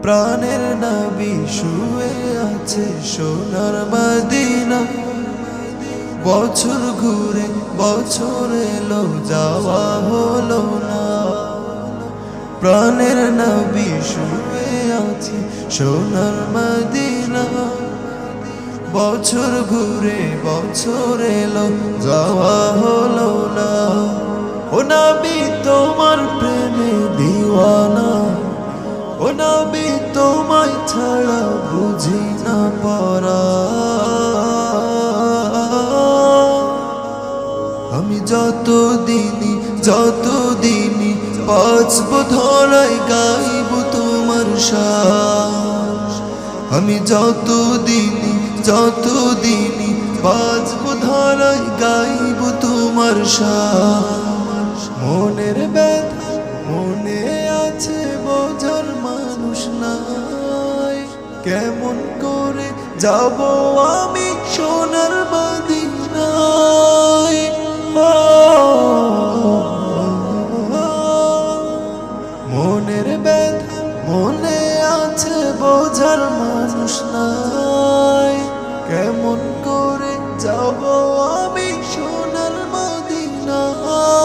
প্রাণের নবী শুয়ে আছে সোনার মদিনা। বছর ঘুরে বছর এলো যাওয়া হলো না। প্রাণের নবী শুয়ে আছে সোনার মদিনা। বছর ঘুরে বছর এলো যাওয়া হলো না। ও নবী তোমার প্রেমে দিওয়ানা, ও নবী তোমায় ছাড়া বুঝি না পরা। আমি যতদিনই বাঁচব ধরায় গাইব তোমার শান। আমি যতদিনই বাঁচব ধরায় গাইব তোমার শান। মনের ব্যথা মনে আছে বোঝার মানুষ নাই। কেমন করে যাব আমি সোনার মদিনায়। মনের ব্যথা মনে আছে বোঝার মানুষ নাই। কেমন করে যাব আমি সোনার মদিনায়।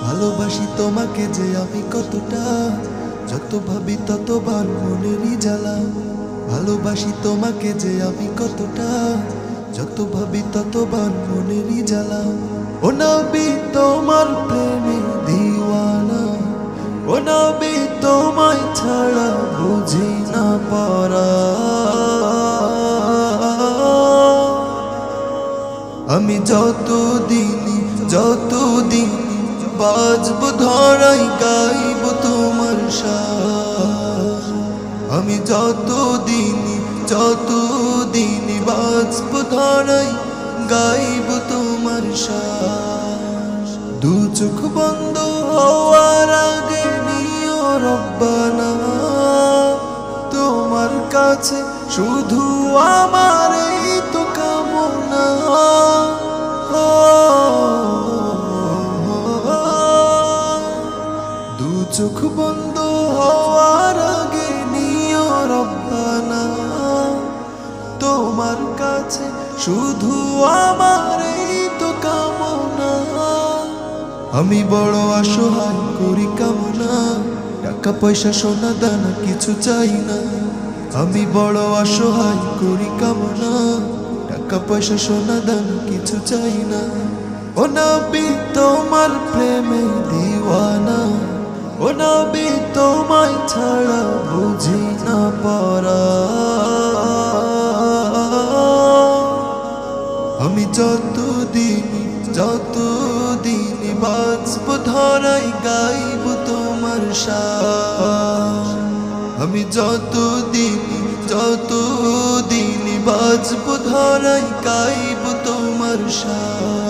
ভালোবাসি তোমাকে যে আমি কতটা, যত ভাবি ততবার মনেরই জ্বালা। ভালোবাসি তোমাকে যে আমি কতটা, যত ভাবি ততবার মনেরই জ্বালা। ও নবী তোমার প্রেমে দিওয়ানা, ও নবী তোমায় ছাড়া বুঝি না পরা। আমি যতদিনই বাঁচব ধরাই গাইব তোমার শান। আমি যতদিনই বাঁচব ধরাই গাইব তোমার শান। দু চোখ বন্ধ হওয়ার আগে নিও রব্বানা, তোমার কাছে শুধু আমার এই তো কামনা। দু চোখ বন্ধ হওয়ার আগে নিও রব্বানা, তোমার কাছে শুধু আমার এই তো কামনা। আমি বড় অসহায় করি কামনা, টাকা পয়সা সোনা দানা কিছু চাই না। আমি বড় অসহায় করি কামনা, টাকা পয়সা সোনা দানা কিছু চাই না। ও নবী তোমার প্রেমে দিওয়ানা, ও নবী তোমায় ছাড়া বুঝি না পরা। আমি যতদিনই বাঁচব ধরাই গাইব তোমার শান। আমি যতদিনই বাঁচব ধরাই গাইব তোমার শান।